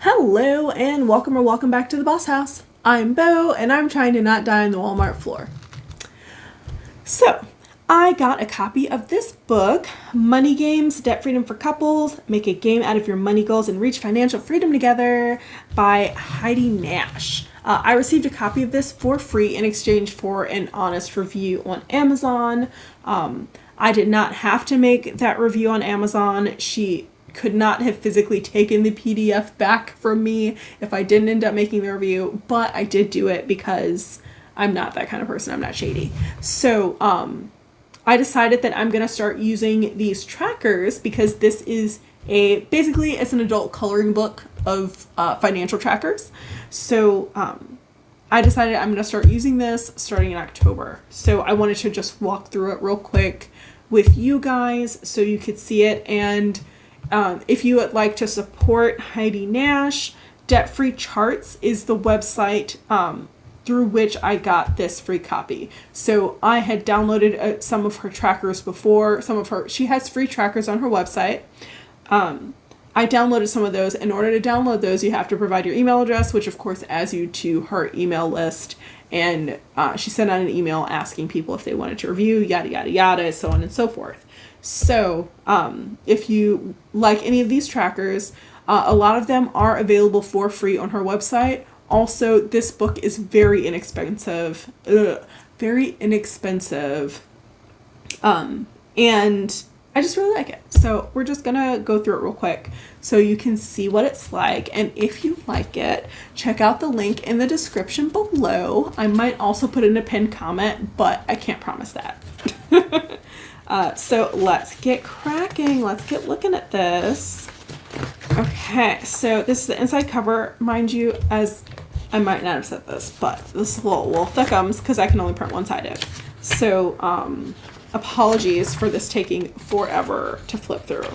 Hello and welcome back to the Boss House. I'm Bo and I'm trying to not die on the Walmart floor. So, I got a copy of this book, Money Games, Debt Freedom for Couples, Make a Game Out of Your Money Goals and Reach Financial Freedom Together by Heidi Nash. I received a copy of this for free in exchange for an honest review on Amazon. I did not have to make that review on Amazon. She could not have physically taken the PDF back from me if I didn't end up making the review, but I did do it because I'm not that kind of person. I'm not shady. So I decided that I'm going to start using these trackers because this is basically it's an adult coloring book of financial trackers. So I decided I'm going to start using this starting in October. So I wanted to just walk through it real quick with you guys so you could see it. And if you would like to support Heidi Nash, Debt Free Charts is the website through which I got this free copy. So I had downloaded some of her trackers before. She has free trackers on her website. I downloaded some of those. In order to download those, you have to provide your email address, which of course adds you to her email list. And she sent out an email asking people if they wanted to review, yada, yada, yada, so on and so forth. So if you like any of these trackers, a lot of them are available for free on her website. Also, this book is very inexpensive. And I just really like it. So we're just gonna go through it real quick so you can see what it's like. And if you like it, check out the link in the description below. I might also put in a pinned comment, but I can't promise that. So let's get cracking. Let's get looking at this. Okay, so this is the inside cover. Mind you, as I might not have said this, but this is a little thickums because I can only print one-sided. So apologies for this taking forever to flip through.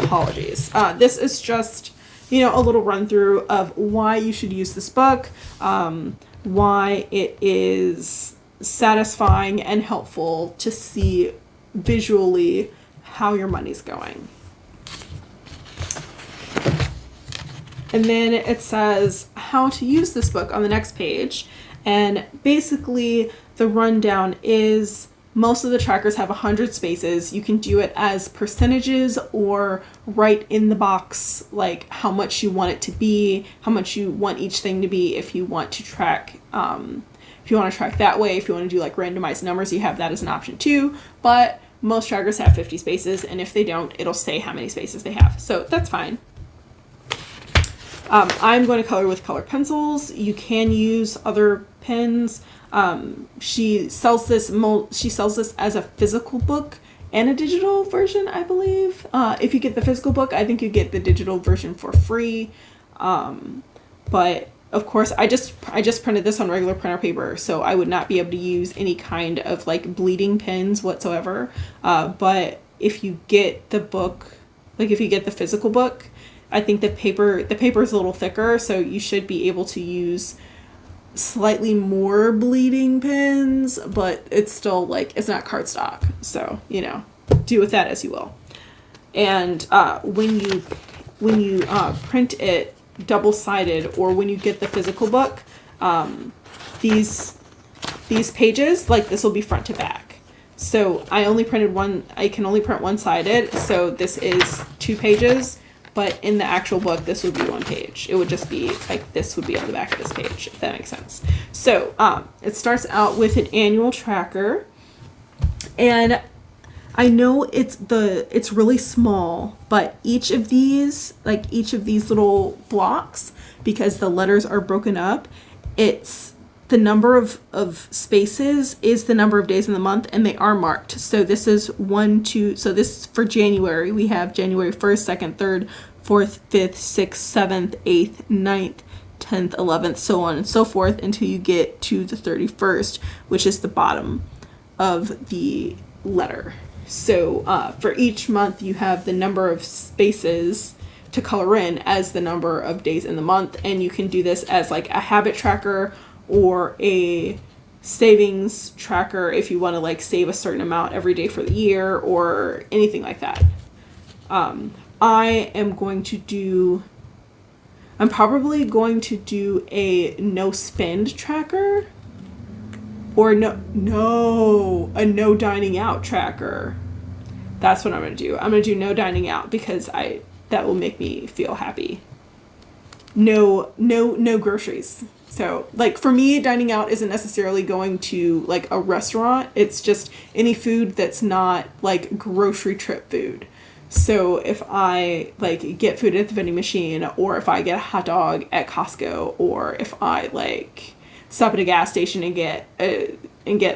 Apologies. This is just, a little run through of why you should use this book, why it is satisfying and helpful to see visually how your money's going. And then it says how to use this book on the next page. And basically the rundown is most of the trackers have 100 spaces. You can do it as percentages or write in the box like how much you want it to be, how much you want each thing to be if you want to track that way. If you want to do like randomized numbers, you have that as an option too. But most trackers have 50 spaces, and if they don't, it'll say how many spaces they have. So that's fine. I'm going to color with colored pencils. You can use other pens. She sells this as a physical book and a digital version, I believe. If you get the physical book, I think you get the digital version for free. But of course, I just printed this on regular printer paper, so I would not be able to use any kind of like bleeding pens whatsoever. But if you get the book, like if you get the physical book, I think the paper is a little thicker, so you should be able to use slightly more bleeding pens, but it's still like, it's not cardstock. So, do with that as you will. And when you print it double-sided, or when you get the physical book, these pages, like this will be front to back. So I can only print one-sided, so this is 2 pages. But in the actual book, this would be 1 page. It would just be like this would be on the back of this page, if that makes sense. So it starts out with an annual tracker. And I know it's really small, but each of these little blocks, because the letters are broken up, it's the number of spaces is the number of days in the month, and they are marked. So this is 1, 2. So this for January, we have January 1st, 2nd, 3rd, 4th, 5th, 6th, 7th, 8th, 9th, 10th, 11th, so on and so forth until you get to the 31st, which is the bottom of the letter. So for each month, you have the number of spaces to color in as the number of days in the month, and you can do this as like a habit tracker or a savings tracker if you want to like save a certain amount every day for the year or anything like that. I'm probably going to do a no spend tracker, or a no dining out tracker. That's what I'm going to do. I'm going to do no dining out because that will make me feel happy. No groceries. So, like, for me, dining out isn't necessarily going to, like, a restaurant. It's just any food that's not, like, grocery trip food. So if I, like, get food at the vending machine, or if I get a hot dog at Costco, or if I, like, stop at a gas station and get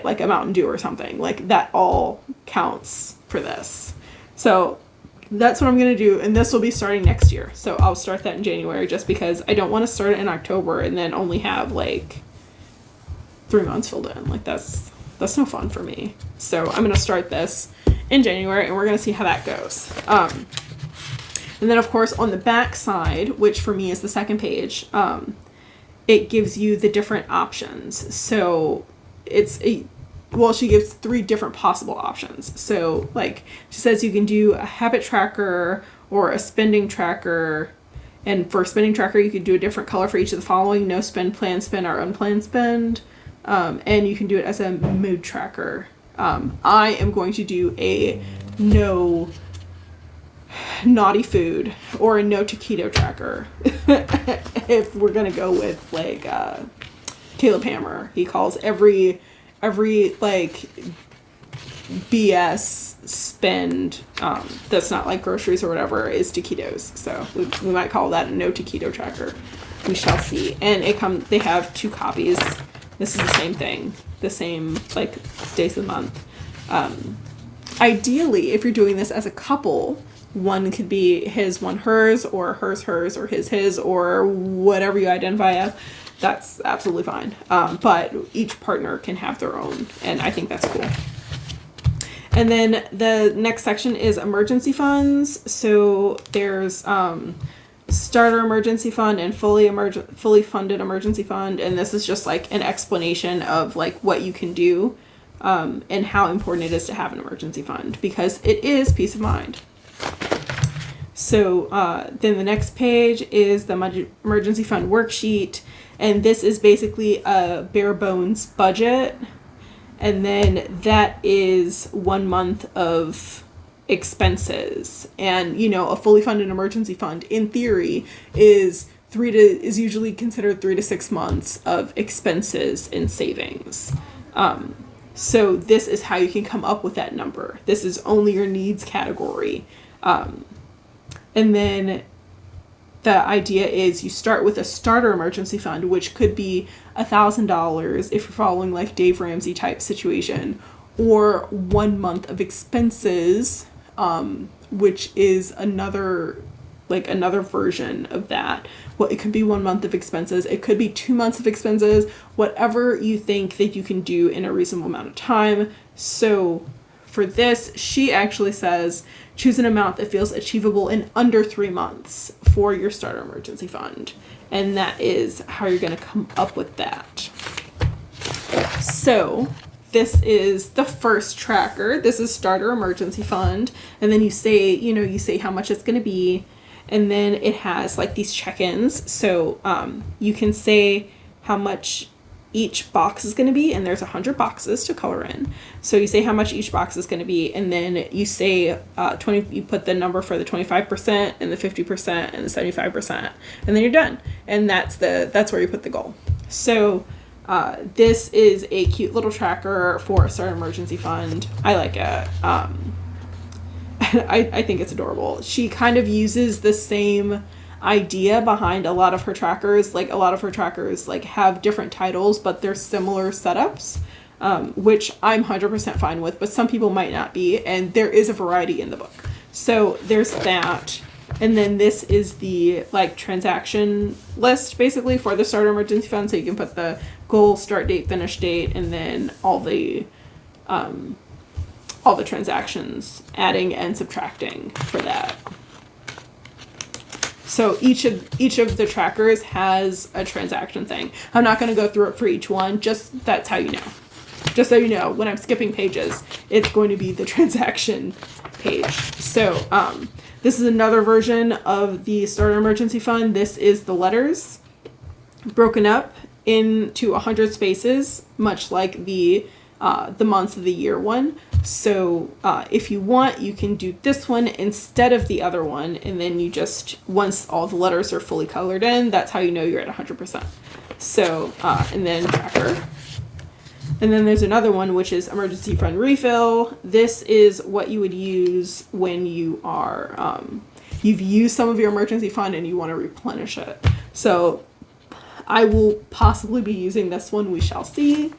like a Mountain Dew or something, like, that all counts for this. So that's what I'm going to do, and this will be starting next year. So I'll start that in January, just because I don't want to start it in October and then only have, like, 3 months filled in. Like, that's no fun for me. So I'm going to start this in January, and we're going to see how that goes. And then, of course, on the back side, which for me is the second page, it gives you the different options. So she gives 3 different possible options. So, like, she says you can do a habit tracker or a spending tracker. And for a spending tracker, you could do a different color for each of the following: no spend, plan spend, or unplanned spend. And you can do it as a mood tracker. I am going to do a no naughty food or a no taquito tracker. If we're going to go with, like, Caleb Hammer, he calls every like BS spend that's not like groceries or whatever is taquitos. So we might call that a no taquito tracker. We shall see. And they have 2 copies. This is the same thing, the same, like, days of the month. Ideally, if you're doing this as a couple, one could be his, one hers, or hers, or his, or whatever you identify as. That's absolutely fine. But each partner can have their own, and I think that's cool. And then the next section is emergency funds. So there's starter emergency fund and fully funded emergency fund, and this is just, like, an explanation of, like, what you can do and how important it is to have an emergency fund, because it is peace of mind. So then the next page is the emergency fund worksheet, and this is basically a bare bones budget, and then that is 1 month of expenses. And, a fully funded emergency fund, in theory, is usually considered 3 to 6 months of expenses and savings. So this is how you can come up with that number. This is only your needs category. And then the idea is you start with a starter emergency fund, which could be $1,000 if you're following, like, Dave Ramsey type situation, or 1 month of expenses, which is another version of that. Well, it could be 1 month of expenses. It could be 2 months of expenses, whatever you think that you can do in a reasonable amount of time. So for this, she actually says, choose an amount that feels achievable in under 3 months for your starter emergency fund. And that is how you're going to come up with that. So this is the first tracker. This is starter emergency fund. And then you say how much it's going to be. And then it has, like, these check-ins. So you can say how much each box is going to be, and there's 100 boxes to color in. So you say how much each box is going to be, and then you say you put the number for the 25% and the 50% and the 75%, and then you're done. And that's where you put the goal. So this is a cute little tracker for a starter emergency fund. I like it. I think it's adorable. She kind of uses the same idea behind a lot of her trackers. Like, a lot of her trackers, like, have different titles, but they're similar setups, which I'm 100% fine with, but some people might not be, and there is a variety in the book. So there's that. And then this is the, like, transaction list, basically, for the starter emergency fund. So you can put the goal, start date, finish date, and then all the transactions, adding and subtracting for that. So each of the trackers has a transaction thing. I'm not going to go through it for each one, just that's how you know. Just so you know, when I'm skipping pages, it's going to be the transaction page. So this is another version of the starter emergency fund. This is the letters broken up into 100 spaces, much like the months of the year one. So if you want, you can do this one instead of the other one, and then you just, once all the letters are fully colored in, that's how you know you're at 100%. So, and then tracker. And then there's another one, which is emergency fund refill. This is what you would use when you are, you've used some of your emergency fund and you want to replenish it. So I will possibly be using this one. We shall see.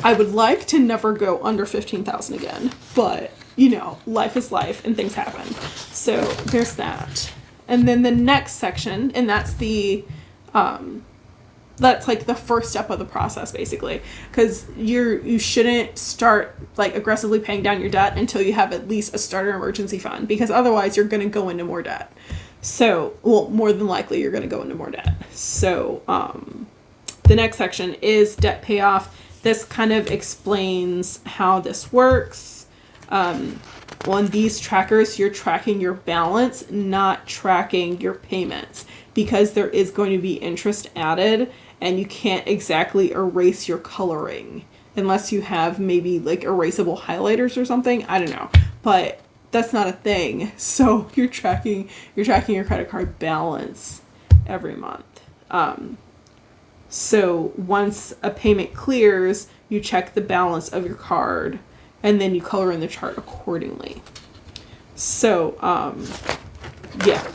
I would like to never go under 15,000 again, but you know, life is life and things happen. So there's that. And then the next section, and that's the, that's like the first step of the process basically, because you shouldn't start like aggressively paying down your debt until you have at least a starter emergency fund, because otherwise you're going to go into more debt. So, well, more than likely you're going to go into more debt. So, the next section is debt payoff. This kind of explains how this works. On these trackers, you're tracking your balance, not tracking your payments, because there is going to be interest added and you can't exactly erase your coloring unless you have maybe like erasable highlighters or something. I don't know, but that's not a thing. So you're tracking your credit card balance every month. So once a payment clears, you check the balance of your card and then you color in the chart accordingly. So, yeah.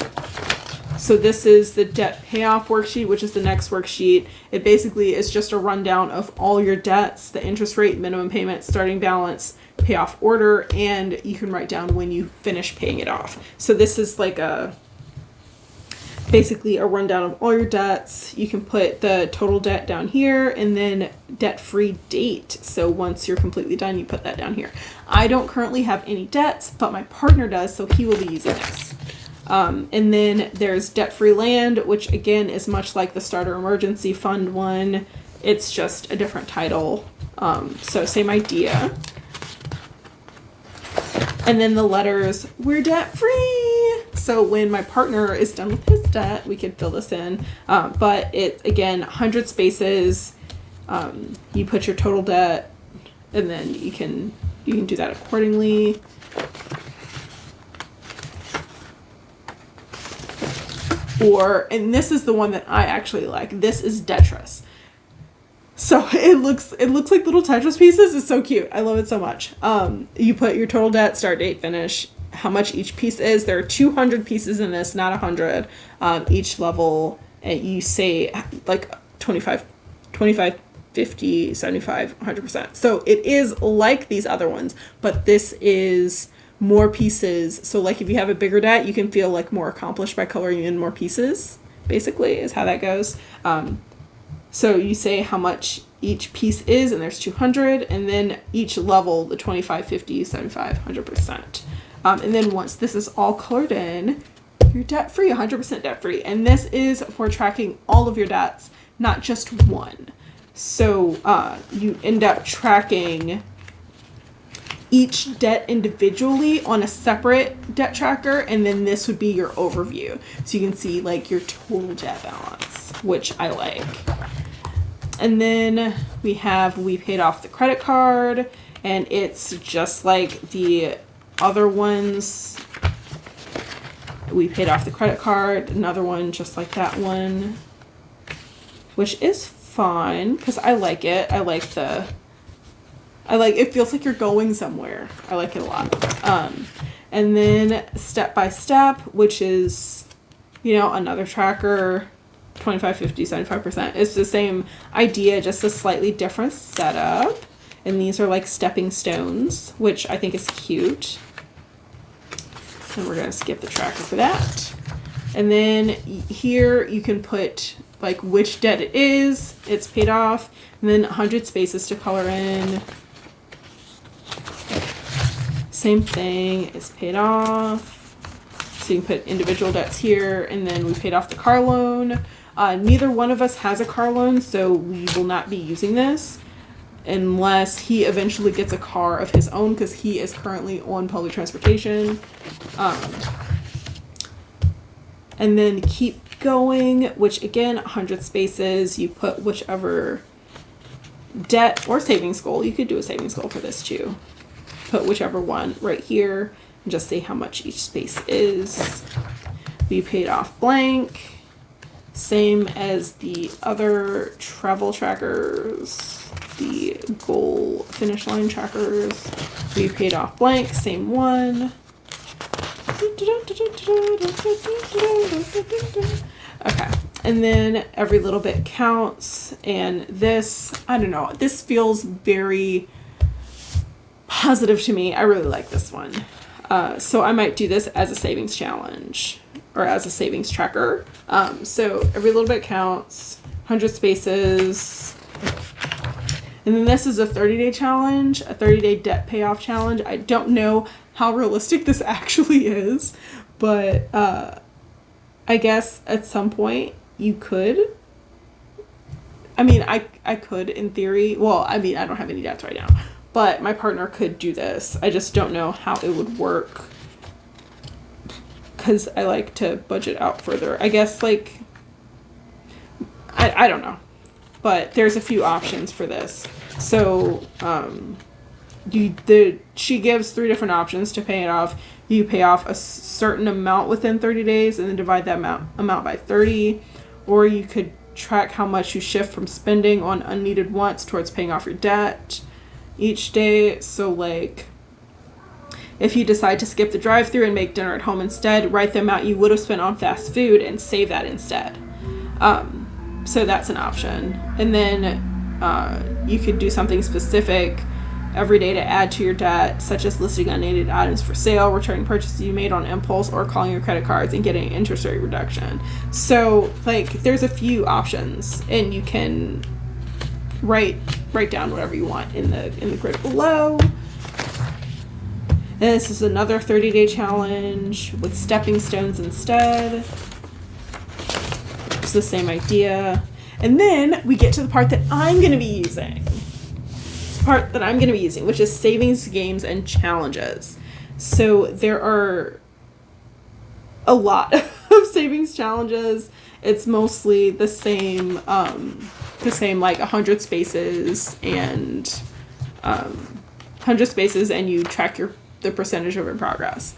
So this is the debt payoff worksheet, which is the next worksheet. It basically is just a rundown of all your debts, the interest rate, minimum payment, starting balance, payoff order, and you can write down when you finish paying it off. So this is like basically a rundown of all your debts. You can put the total debt down here and then debt-free date. So once you're completely done, you put that down here. I don't currently have any debts, but my partner does, so he will be using this. And then there's debt-free land, which again is much like the starter emergency fund one. It's just a different title. So same idea. And then the letters, we're debt-free. So when my partner is done with his debt, we can fill this in. But it, again, 100 spaces. You put your total debt, and then you can do that accordingly. And this is the one that I actually like. This is Tetris. So it looks like little Tetris pieces. It's so cute. I love it so much. You put your total debt, start date, finish, how much each piece is. There are 200 pieces in this, not 100. Each level, and you say like 25, 50, 75, 100%. So it is like these other ones, but this is more pieces. So like if you have a bigger debt, you can feel like more accomplished by coloring in more pieces, basically is how that goes. So you say how much each piece is, and there's 200, and then each level, the 25, 50, 75, 100%. And then once this is all colored in, you're debt-free, 100% debt-free. And this is for tracking all of your debts, not just one. So you end up tracking each debt individually on a separate debt tracker, and then this would be your overview. So you can see like your total debt balance, which I like. And then we paid off the credit card, and it's just like the other ones. We paid off the credit card, another one just like that one, which is fun because I like it. It feels like you're going somewhere. I like it a lot. And then step by step, which is, another tracker, 25, 50, 75%. It's the same idea, just a slightly different setup. And these are like stepping stones, which I think is cute. And we're going to skip the tracker for that. And then here you can put like which debt it is, it's paid off, and then 100 spaces to color in. Same thing, it's paid off. So you can put individual debts here, and then we paid off the car loan. Neither one of us has a car loan, so we will not be using this. unless he eventually gets a car of his own, because he is currently on public transportation. And then keep going, which again, 100 spaces. You put whichever debt or savings goal. You could do a savings goal for this too. Put whichever one right here and just see how much each space is. We paid off blank. Same as the other travel trackers, the goal finish line trackers. We paid off blank, same one. Okay, and then every little bit counts. And this, I don't know, this feels very positive to me. I really like this one. So I might do this as a savings challenge or as a savings tracker. So every little bit counts, 100 spaces. And then this is a 30-day challenge, a 30-day debt payoff challenge. I don't know how realistic this actually is, but I guess at some point you could. I mean, I could in theory. Well, I mean, I don't have any debts right now, but my partner could do this. I just don't know how it would work because I like to budget out further. I guess, like, I don't know. But there's a few options for this. So she gives 3 different options to pay it off. You pay off a certain amount within 30 days and then divide that amount by 30. Or you could track how much you shift from spending on unneeded wants towards paying off your debt each day. So, like, if you decide to skip the drive-thru and make dinner at home instead, write the amount you would have spent on fast food and save that instead. So that's an option. And then you could do something specific every day to add to your debt, such as listing unneeded items for sale, returning purchases you made on impulse, or calling your credit cards and getting an interest rate reduction. So, like, there's a few options, and you can write down whatever you want in the grid below. And this is another 30-day challenge with stepping stones instead. It's the same idea. And then we get to the part that I'm going to be using. It's the part that I'm going to be using, which is savings games and challenges. So there are a lot of savings challenges. It's mostly the same like 100 spaces and 100 spaces, and you track the percentage of your progress.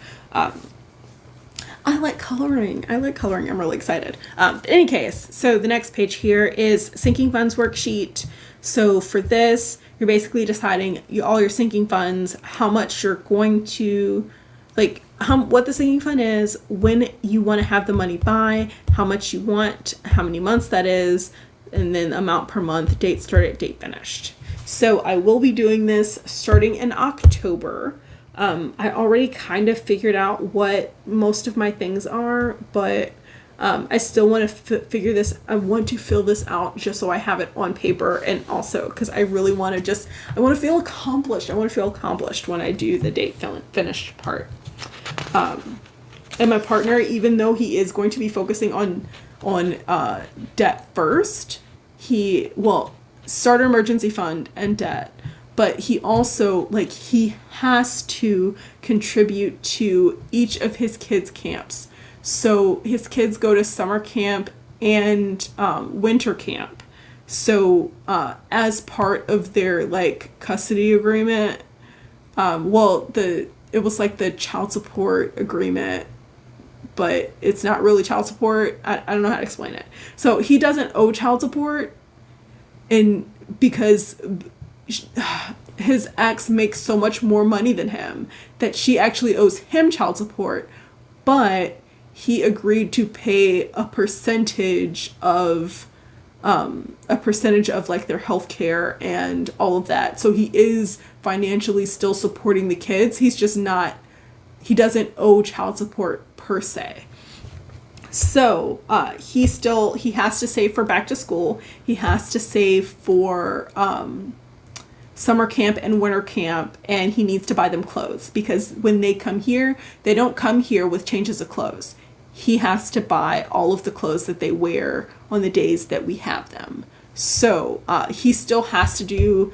I like coloring. I'm really excited. In any case, so the next page here is sinking funds worksheet. So for this, you're basically deciding all your sinking funds, how much you're going to, like, what the sinking fund is, when you want to have the money by, how much you want, how many months that is, and then amount per month, date started, date finished. So I will be doing this starting in October. I already kind of figured out what most of my things are, but I still want to figure this. I want to fill this out just so I have it on paper, and also because I really want to I want to feel accomplished. I want to feel accomplished when I do the date finished part. And my partner, even though he is going to be focusing on debt first, starter emergency fund and debt. But he also, like, he has to contribute to each of his kids' camps. So his kids go to summer camp and winter camp. So as part of their, like, custody agreement, it was like the child support agreement, but it's not really child support. I don't know how to explain it. So he doesn't owe child support, and because his ex makes so much more money than him that she actually owes him child support, but he agreed to pay a percentage of like their health care and all of that. So he is financially still supporting the kids. He doesn't owe child support per se. So he has to save for back to school. He has to save for summer camp and winter camp, and he needs to buy them clothes, because when they come here, they don't come here with changes of clothes. He has to buy all of the clothes that they wear on the days that we have them. So he still has to do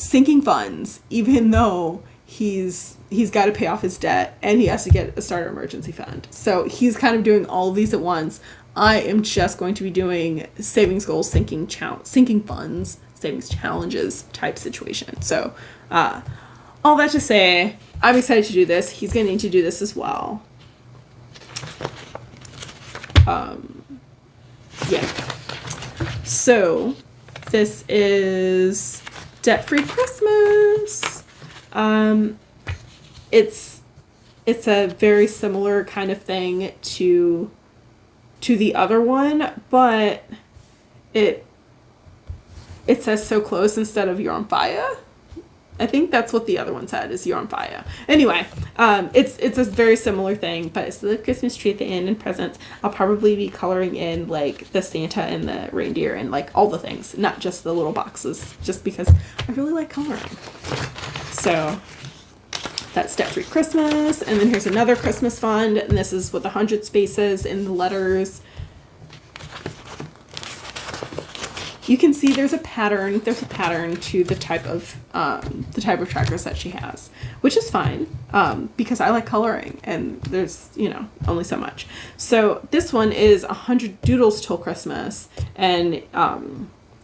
sinking funds, even though he's got to pay off his debt and he has to get a starter emergency fund. So he's kind of doing all of these at once. I am just going to be doing savings goals, sinking funds, savings challenges type situation. So all that to say, I'm excited to do this. He's going to need to do this as well. Yeah. So this is Debt-Free Christmas. It's a very similar kind of thing to the other one, but it says so close instead of you're on fire. I think that's what the other one said, is you're on fire. Anyway, it's a very similar thing, but it's the Christmas tree at the end and presents. I'll probably be coloring in like the Santa and the reindeer and like all the things, not just the little boxes, just because I really like coloring. So that's Debt-Free Christmas. And then here's another Christmas fund, and this is with 100 spaces in the letters. You can see there's a pattern to the type of trackers that she has, which is fine, because I like coloring and there's, only so much. So this one is 100 doodles till Christmas, and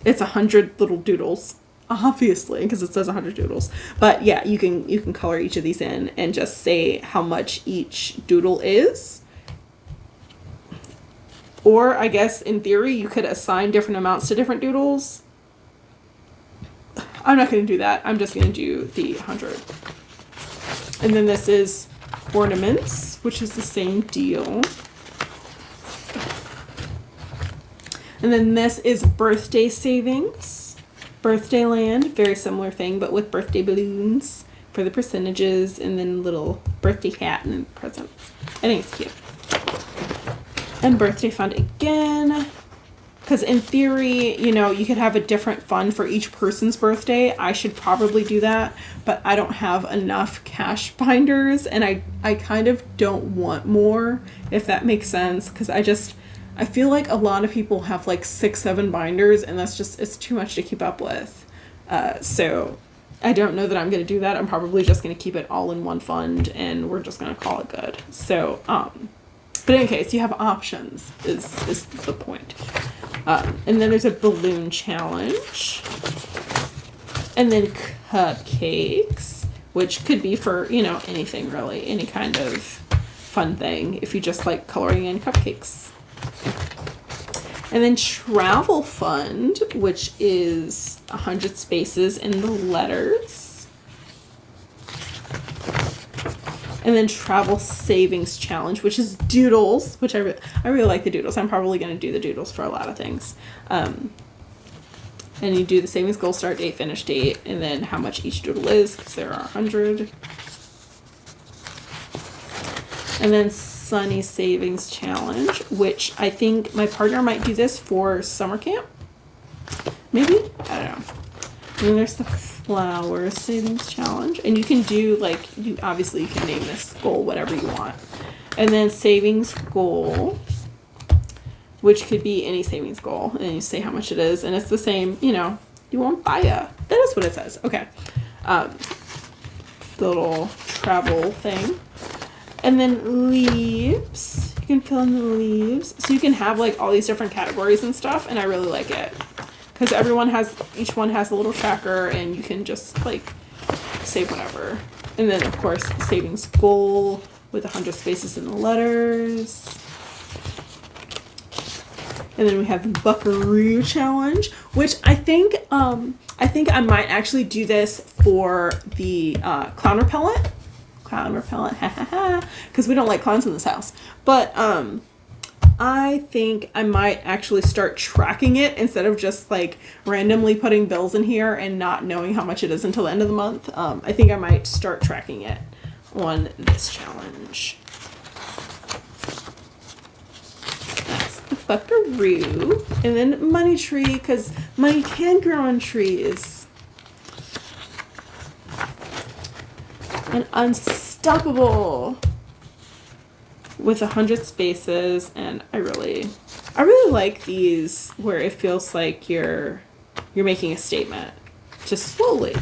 it's 100 little doodles, obviously, because it says 100 doodles. But yeah, you can color each of these in and just say how much each doodle is. Or I guess in theory you could assign different amounts to different doodles. I'm not going to do that. I'm just going to do the 100. And then this is ornaments, which is the same deal. And then this is birthday savings. Birthday land, very similar thing, but with birthday balloons for the percentages, and then little birthday hat and then presents. I think it's cute. And birthday fund again, because in theory, you could have a different fund for each person's birthday. I should probably do that, but I don't have enough cash binders, and I kind of don't want more, if that makes sense, because I feel like a lot of people have like 6-7 binders, and it's too much to keep up with. So I don't know that I'm going to do that. I'm probably just going to keep it all in one fund, and we're just going to call it good. So, but in case, you have options is the point. And then there's a balloon challenge. And then cupcakes, which could be for, anything really. Any kind of fun thing if you just like coloring in cupcakes. And then travel fund, which is 100 spaces in the letters. And then travel savings challenge, which is doodles, which I really like the doodles. I'm probably going to do the doodles for a lot of things. And you do the savings goal, start date, finish date, and then how much each doodle is, because there are 100. And then Sunny Savings Challenge, which I think my partner might do this for summer camp. Maybe? I don't know. And then there's the Flower Savings Challenge. And you can do, obviously you can name this goal whatever you want. And then Savings Goal, which could be any savings goal. And you say how much it is. And it's the same, you won't buy a. That is what it says. Okay. The little travel thing. And then leaves. You can fill in the leaves. So you can have, all these different categories and stuff. And I really like it. Because each one has a little tracker, and you can just, save whatever. And then, of course, savings goal with 100 spaces in the letters. And then we have the Buckaroo Challenge, which I think I might actually do this for the clown repellent. Clown repellent, ha ha ha, because we don't like clowns in this house. But I think I might actually start tracking it instead of just randomly putting bills in here and not knowing how much it is until the end of the month. I think I might start tracking it on this challenge. That's the Buckaroo. And then Money Tree, because money can grow on trees. And Unstoppable with 100 spaces, and I really like these where it feels like you're making a statement just slowly.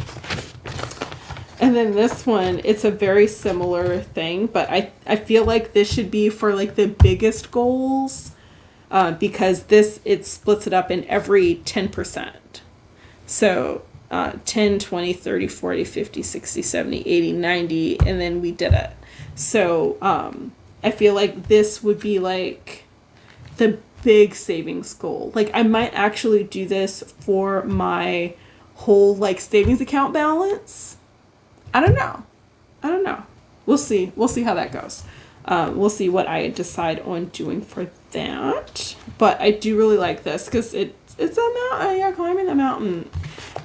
And then this one, it's a very similar thing, but I feel like this should be for like the biggest goals, because it splits it up in every 10%. So 10, 20, 30, 40, 50, 60, 70, 80, 90, and then we did it. So I feel like this would be like the big savings goal. Like I might actually do this for my whole like savings account balance. I don't know. We'll see how that goes. We'll see what I decide on doing for that. But I do really like this because it's a mountain. Yeah, climbing the mountain,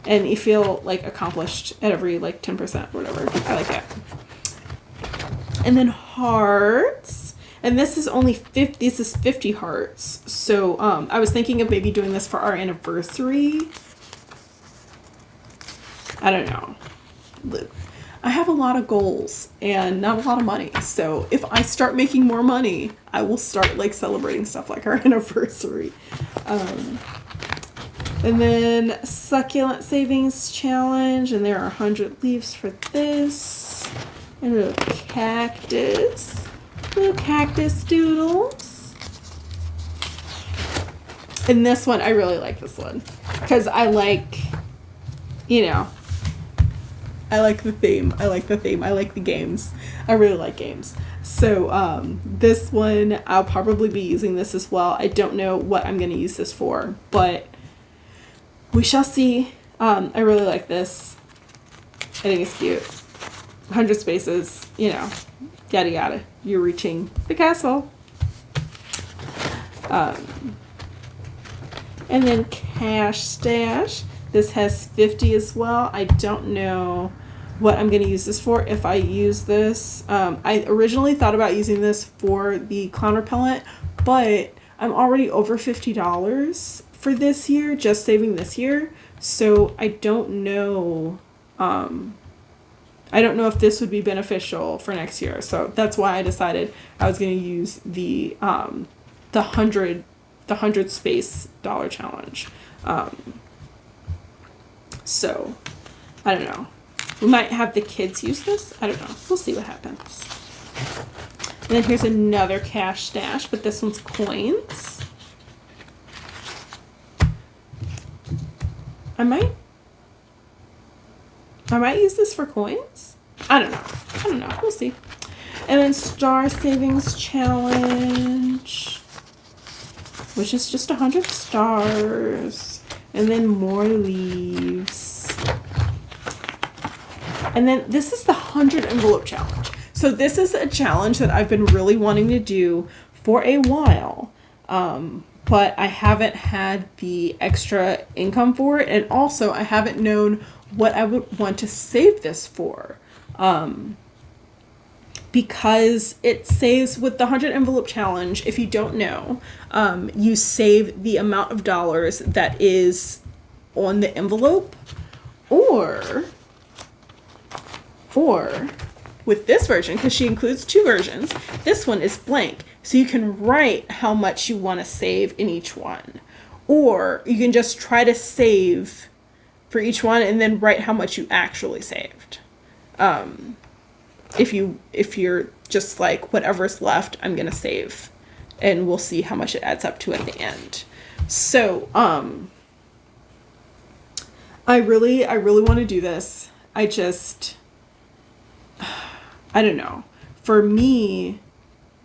and you feel like accomplished at every like 10% or whatever. I like it. And then hearts, and this is only 50. This is 50 hearts. So I was thinking of maybe doing this for our anniversary. I don't know. I have a lot of goals and not a lot of money. So if I start making more money, I will start like celebrating stuff like our anniversary. And then succulent savings challenge, and there are 100 leaves for this. And little cactus doodles. And this one, I really like this one because I like, I like the theme. I like the games. I really like games. So this one, I'll probably be using this as well. I don't know what I'm going to use this for, but we shall see. I really like this. I think it's cute. 100 spaces, yada yada. You're reaching the castle. And then cash stash. This has 50 as well. I don't know what I'm going to use this for. If I use this, I originally thought about using this for the clown repellent, but I'm already over $50 for this year, just saving this year. So I don't know. I don't know if this would be beneficial for next year. So that's why I decided I was going to use the 100 space dollar challenge. So I don't know. We might have the kids use this. I don't know. We'll see what happens. And then here's another cash stash, but this one's coins. I might use this for coins. I don't know. We'll see. And then Star Savings Challenge, which is just 100 stars. And then more leaves. And then this is the 100 envelope challenge. So this is a challenge that I've been really wanting to do for a while. But I haven't had the extra income for it. And also I haven't known what I would want to save this for. Because it saves with the 100 envelope challenge, if you don't know, you save the amount of dollars that is on the envelope, or with this version, because she includes 2 versions, this one is blank. So you can write how much you want to save in each one. Or you can just try to save for each one and then write how much you actually saved. If you're just like, whatever's left, I'm going to save. And we'll see how much it adds up to at the end. So, I really want to do this. I don't know. For me,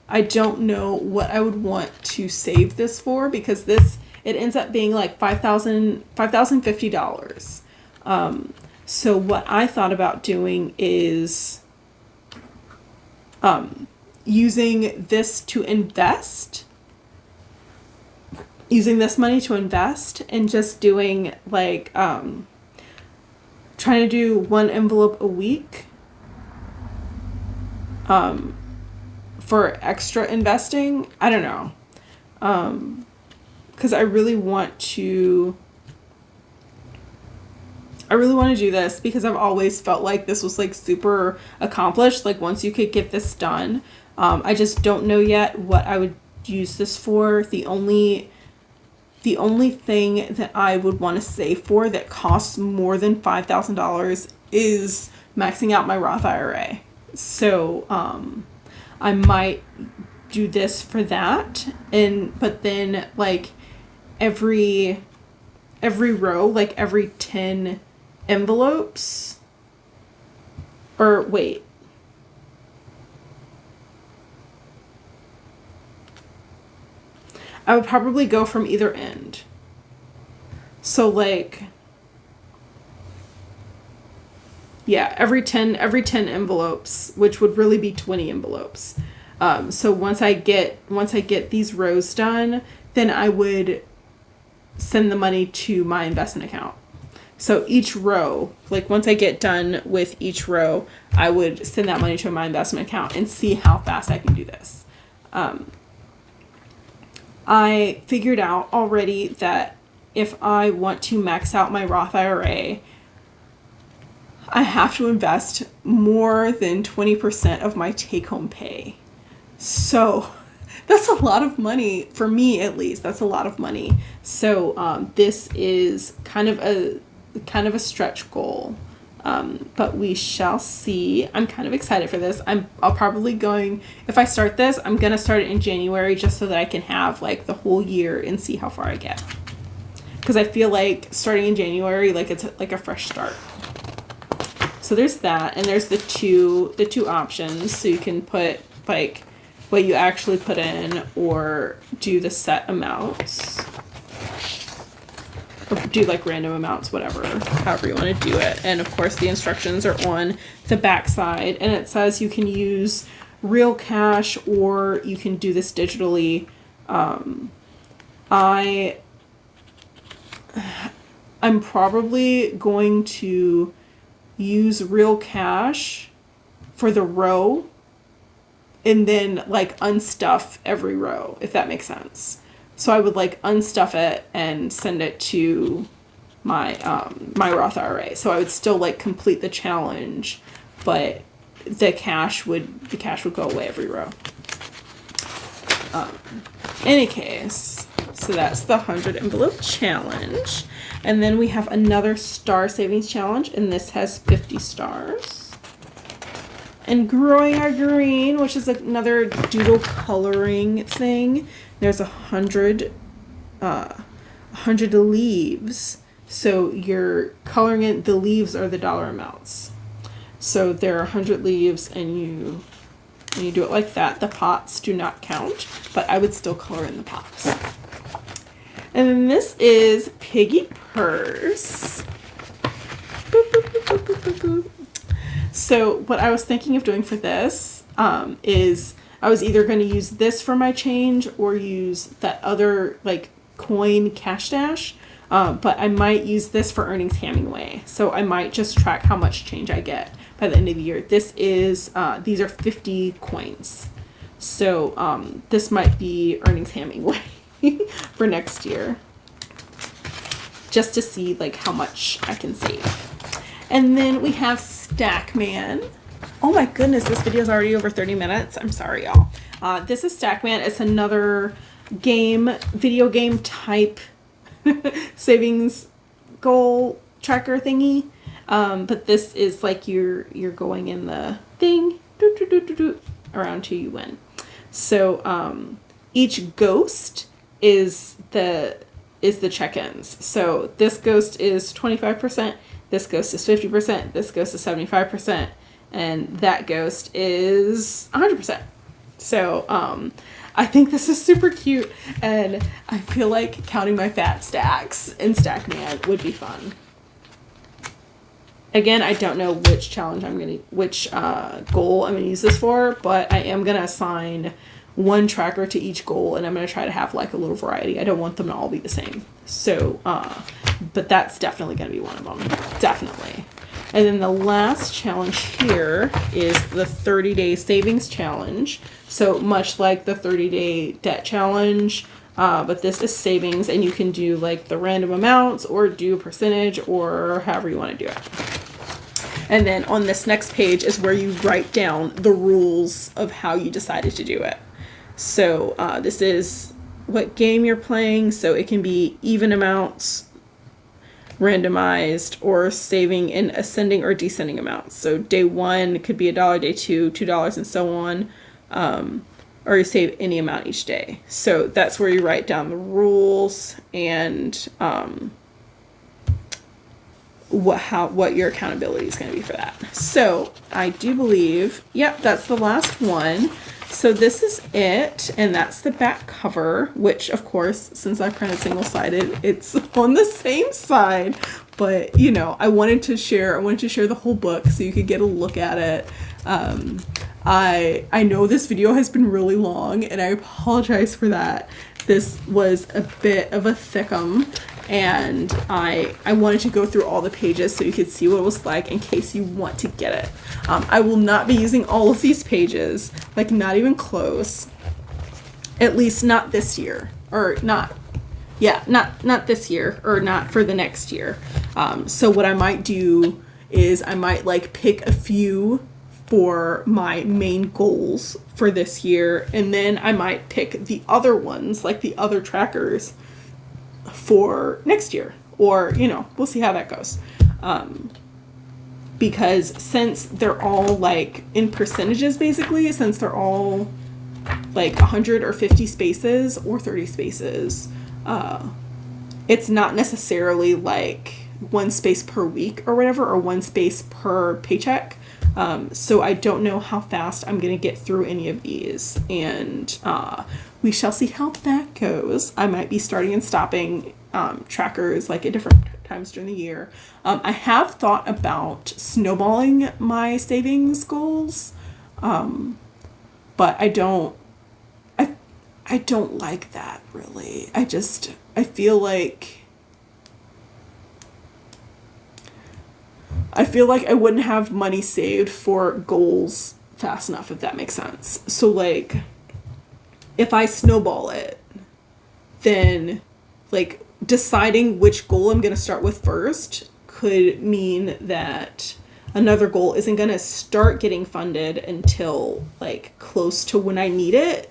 I don't know what I would want to save this for, because it ends up being like $5,050. So what I thought about doing is using this money to invest, and just doing like trying to do 1 envelope a week for extra investing. I don't know, because I really want to do this, because I've always felt like this was like super accomplished. Like once you could get this done, I just don't know yet what I would use this for. The only The only thing that I would want to save for that costs more than $5,000 is maxing out my Roth IRA. So I might do this for that, but then like every row, like every 10 envelopes, or wait, I would probably go from either end. So like, yeah, every 10 envelopes, which would really be 20 envelopes. So once I get these rows done, then I would send the money to my investment account. So each row, like once I get done with each row, I would send that money to my investment account and see how fast I can do this. I figured out already that if I want to max out my Roth IRA, I have to invest more than 20% of my take-home pay. So that's a lot of money, for me at least. That's a lot of money. So this is kind of a stretch goal. But we shall see. I'm kind of excited for this. I'll probably if I start this, I'm going to start it in January just so that I can have like the whole year and see how far I get. Because I feel like starting in January, like it's like a fresh start. So there's that, and there's the two options. So you can put like what you actually put in or do the set amounts. Or do like random amounts, whatever, however you want to do it. And of course the instructions are on the back side, and it says you can use real cash or you can do this digitally. I'm probably going to use real cash for the row and then like unstuff every row, if that makes sense. So I would like unstuff it and send it to my my Roth IRA. So I would still like complete the challenge, but the cash would go away every row. Any case, so that's the 100 envelope challenge. And then we have another star savings challenge, and this has 50 stars. And growing our green, which is another doodle coloring thing. There's 100 leaves. So you're coloring it, the leaves are the dollar amounts. So there are 100 leaves, and you do it like that. The pots do not count, but I would still color in the pots. And then this is Piggy Purse. Boop, boop, boop, boop, boop, boop, boop. So what I was thinking of doing for this is I was either going to use this for my change or use that other like coin Cash Dash, but I might use this for Earnings Hemingway. So I might just track how much change I get by the end of the year. This is these are 50 coins, so this might be Earnings Hemingway for next year, just to see like how much I can save. And then we have Stackman. Oh my goodness, this video is already over 30 minutes. I'm sorry, y'all. This is Stackman. It's another video game type savings goal tracker thingy. But this is like you're going in the thing around till you win. So each ghost is the check-ins. So this ghost is 25%, this ghost is 50%, this ghost is 75%, and that ghost is 100%. So I think this is super cute, and I feel like counting my fat stacks in Stackman would be fun. Again, I don't know which challenge which goal I'm gonna use this for, but I am gonna assign one tracker to each goal, and I'm gonna try to have like a little variety. I don't want them to all be the same. So, but that's definitely gonna be one of them, definitely. And then the last challenge here is the 30-day savings challenge. So much like the 30-day debt challenge, but this is savings, and you can do like the random amounts or do a percentage or however you want to do it. And then on this next page is where you write down the rules of how you decided to do it. So this is what game you're playing, so it can be even amounts, randomized, or saving in ascending or descending amounts. So day 1 could be $1, day 2 $2, and so on. Or you save any amount each day. So that's where you write down the rules and what your accountability is going to be for that. So I do believe, yep, that's the last one. So this is it, and that's the back cover, which of course, since I printed single-sided, it's on the same side. But you know, I wanted to share the whole book so you could get a look at it. I know this video has been really long, and I apologize for that. This was a bit of a thickum, and I wanted to go through all the pages so you could see what it was like in case you want to get it. I will not be using all of these pages, like not even close. At least not this year, or not this year, or not for the next year. So what I might do is I might like pick a few for my main goals for this year, and then I might pick the other ones, like the other trackers, for next year, or you know, we'll see how that goes. Because since they're all like in percentages, basically, since they're all like 100 or 50 spaces or 30 spaces, it's not necessarily like 1 space per week or whatever, or 1 space per paycheck. So I don't know how fast I'm going to get through any of these, and we shall see how that goes. I might be starting and stopping trackers like at different times during the year. I have thought about snowballing my savings goals, but I don't like that really. I feel like I wouldn't have money saved for goals fast enough, if that makes sense. So like, if I snowball it, then like deciding which goal I'm going to start with first could mean that another goal isn't going to start getting funded until like close to when I need it.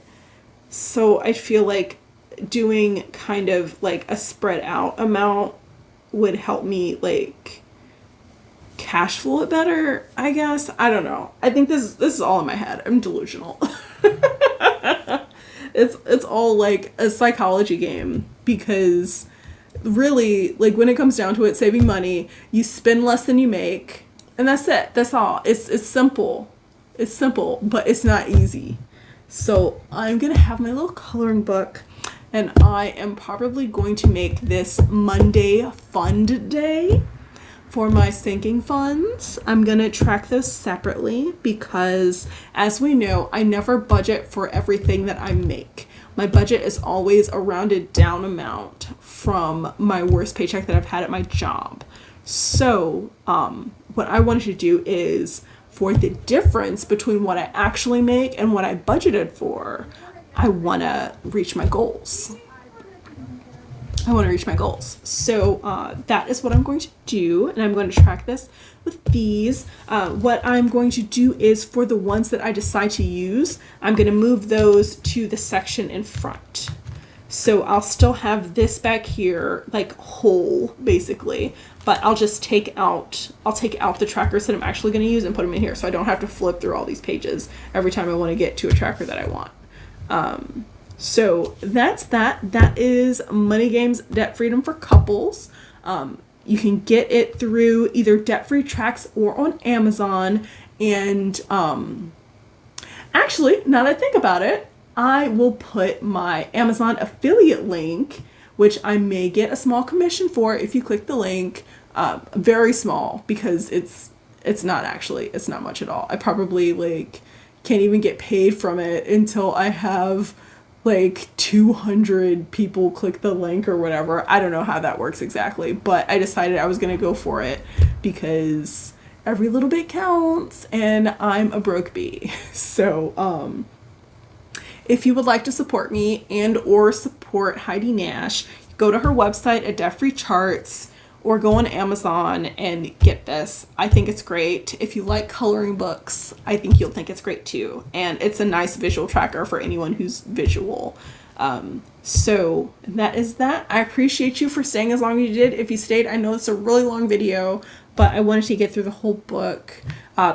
So I feel like doing kind of like a spread out amount would help me like cash flow it better, I guess. I don't know. I think this is all in my head. I'm delusional. It's all like a psychology game, because really, like when it comes down to it, saving money, you spend less than you make, and that's it. That's all. It's simple. It's simple, but it's not easy. So I'm gonna have my little coloring book, and I am probably going to make this Monday Fund Day for my sinking funds. I'm gonna track those separately because, as we know, I never budget for everything that I make. My budget is always a rounded down amount from my worst paycheck that I've had at my job. So what I wanted to do is, for the difference between what I actually make and what I budgeted for, I want to reach my goals. So that is what I'm going to do, and I'm going to track this with these. What I'm going to do is, for the ones that I decide to use, I'm going to move those to the section in front. So I'll still have this back here, like whole, basically, but I'll just take out the trackers that I'm actually going to use and put them in here, so I don't have to flip through all these pages every time I want to get to a tracker that I want. So that's that. That is Money Games Debt Freedom for Couples. You can get it through either Debt Free Tracks or on Amazon. And actually, now that I think about it, I will put my Amazon affiliate link, which I may get a small commission for if you click the link. Very small, because it's not much at all. I probably like can't even get paid from it until I have like 200 people click the link or whatever. I don't know how that works exactly, but I decided I was going to go for it because every little bit counts, and I'm a broke bee. So, if you would like to support me and or support Heidi Nash, go to her website at Debt Free Charts, or go on Amazon and get this. I think it's great. If you like coloring books, I think you'll think it's great too. And it's a nice visual tracker for anyone who's visual. So that is that. I appreciate you for staying as long as you did. If you stayed, I know it's a really long video, but I wanted to get through the whole book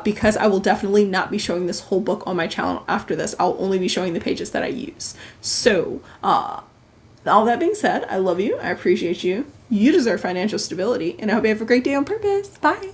because I will definitely not be showing this whole book on my channel after this. I'll only be showing the pages that I use. So all that being said, I love you. I appreciate you. You deserve financial stability, and I hope you have a great day on purpose. Bye.